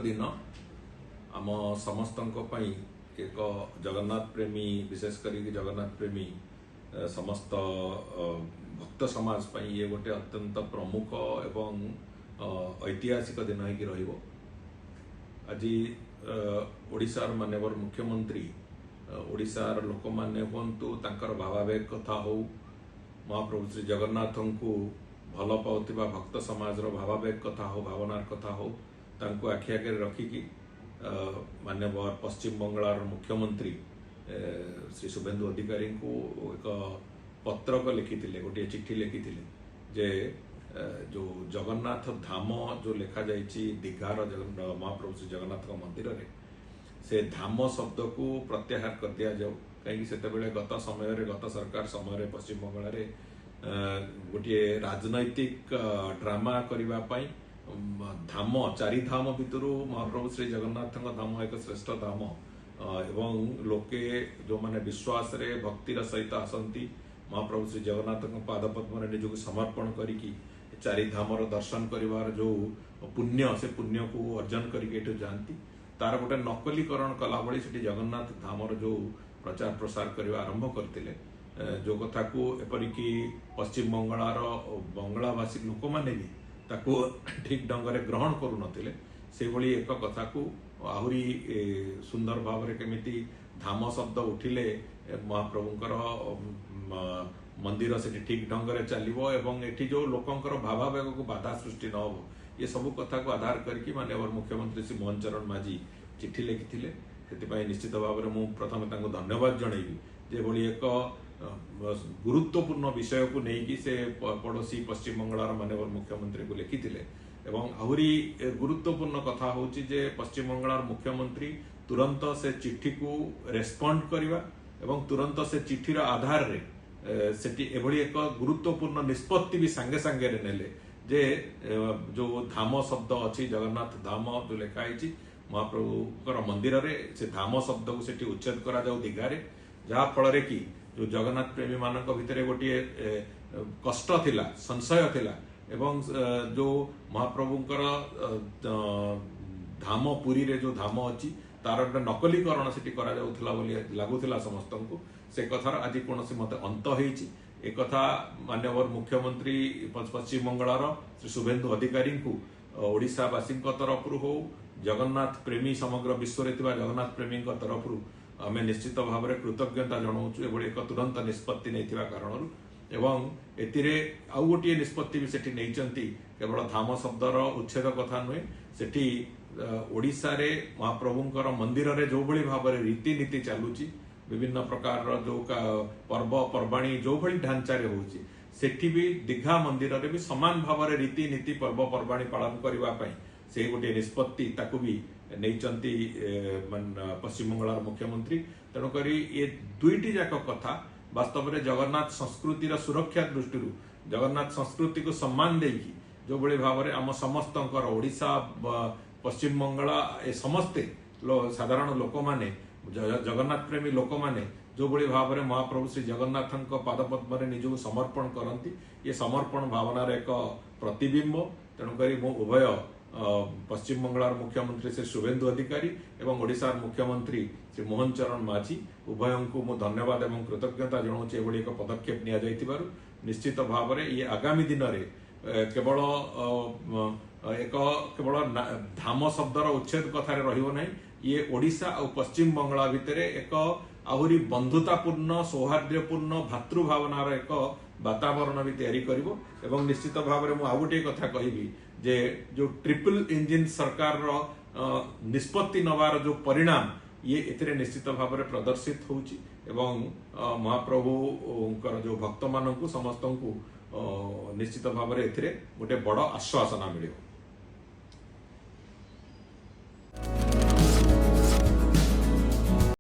दिन आम समस्त एक जगन्नाथ प्रेमी विशेष करी जगन्नाथ प्रेमी समस्त भक्त समाज ये गोटे अत्यंत प्रमुख एवं ऐतिहासिक दिन हो आज ओडिशार माननीय मुख्यमंत्री ओडिशार लोक मैंने हूँ तांकर भावावेग कथा हो महाप्रभु श्री जगन्नाथ को भल पाउथिबा भक्त समाज भावावेग कथा हो भावनार कथा हो तांको आखि आगे रखिकी माननीय पश्चिम बंगाल मुख्यमंत्री श्री शुभेन्दु अधिकारी को एक पत्रक लिखी गोटे चिट्ठी लिखी जे जो जगन्नाथ धाम जो लिखा जाइए दीघार महाप्रभु श्री जगन्नाथ मंदिर रे से धाम शब्द को प्रत्याहार कर दिया जाऊ कहीं से गत समय गत सरकार समय पश्चिम बंगाल रे गोटे राजनैतिक ड्रामा करने धाम चारि धाम भितर महाप्रभु श्री जगन्नाथ धाम एक श्रेष्ठ धाम एवं लोके जो माने विश्वास रे भक्तिर सहित आसंती महाप्रभु श्री जगन्नाथ पादपद्म निजक समर्पण करिकी चारि धामर दर्शन करिवार जो पुण्य से पुण्य को अर्जन करके जाती तार गोटे नकलीकरण कला भली से जगन्नाथ धामर जो प्रचार प्रसार करने आरंभ करते जो कथा को एपरिकी पश्चिम बंगाल बंगलाभाषी लोक मैंने भी ताको ठीक ढंग से ग्रहण करू नथिले से भली एक कथा को आहुरी सुंदर भाव में केमिति धाम शब्द उठिले महाप्रभुंकर मंदिर से ठीक ढंग से चलिबो एवं एठी जो लोकंकर भावावेग को बाधा सृष्टि न हो ये सब कथा को आधार करके माननीय मुख्यमंत्री श्री मोहन चरण माझी चिट्ठी लिखिथिले से निश्चित भाव में मुझे प्रथम धन्यवाद जनइबी जे भली एक गुरुत्वपूर्ण विषय को लेकिन से पड़ोसी पश्चिम बंगाल माननीय मुख्यमंत्री को लिखिथिले एवं आहुरी गुरुत्वपूर्ण कथा होची जे पश्चिम बंगाल मुख्यमंत्री तुरंत से चिट्ठी को रेस्पॉन्ड करवा एवं तुरंत से चिट्ठीर आधार रे सेठी एभली एक गुरुत्वपूर्ण निष्पत्ति भी सांगे सांगे नेले जे जो धाम शब्द अच्छी जगन्नाथ धाम जो लिखाई महाप्रभुकर मंदिर रे से धाम शब्द को सेठी उच्छेद करा जाऊ दीघारे जहा फल कि जो जगन्नाथ प्रेमी मान भितर गोटे कष्ट थिला संशय थिला एवं जो महाप्रभुंकर धाम पुरी रे जो धाम अच्छी तार गोटे नकलीकरण से करा जाउथला बोली लागुला समस्त को से कथार आज कौन मत अंत होईची एक कथा माननीय मुख्यमंत्री पश्चिम बंगाल श्री शुभेन्दु अधिकारी को ओडिशावासी तरफ हो जगन्नाथ प्रेमी समग्र विश्व रे जगन्नाथ प्रेमी तरफ आम निश्चित भाव में कृतज्ञता जनाऊँ एभली एक तुरंत निष्पत्ति नहीं कारण एवं एतिरे आउ गोटे निष्पत्ति भी सेठी नैचंती केवल धाम शब्दर उच्छेद कथा नुहे सेठी ओडिशा रे महाप्रभुंकर मंदिर रे जो भली भाव में रीतिनीति चलुची विभिन्न प्रकार जो पर्व पर्वाणी जो भली ढांचारे होची सेठी भी दीघा मंदिर रे भी समान भाव में रीतिनीति पर्व पर्वाणी पालन करने से गोटे निष्पत्ति ताकू भी नैचंती पश्चिम बंगाल मुख्यमंत्री तेणुक ये दुईटी जाक कथा वास्तव में जगन्नाथ संस्कृतिर सुरक्षा दृष्टि जगन्नाथ संस्कृति को सम्मान देकी जो भली भाव में आम समस्त ओडिशा पश्चिम बंगाल ए समस्ते साधारण लोक माने जगन्नाथ प्रेमी लोक माने जो भली भाव में महाप्रभु श्री जगन्नाथ पादपद्म निजक समर्पण करती ये समर्पण भावनार एक प्रतिबिंब तेणुक मु उभय पश्चिम बंगाल मुख्यमंत्री श्री शुभेन्दु अधिकारी एवं ओडिशा मुख्यमंत्री श्री मोहन चरण माझी उभय को मु धन्यवाद एवं कृतज्ञता जनाऊँ एभली एक पदक्षेप नि निश्चित भाव में ये आगामी दिन में केवल एक केवल धाम शब्दर उच्छेद कथार रही ये ओडिशा और पश्चिम बंगाल भितर एक आहुरी बंधुतापूर्ण सौहार्द्यपूर्ण भातृभावनार एक वातावरण भी तैयारी करिवो एवं निश्चित भाव में आउ गोटे कथा कहबी जे जो ट्रिपल इंजिन सरकार निष्पत्ति नवार जो परिणाम ये एथिरे निश्चित भाव में प्रदर्शित होउची एवं महाप्रभुंकर जो भक्त मानू समस्त को निश्चित भाव में एथिरे गोटे बड़ आश्वासना मिले।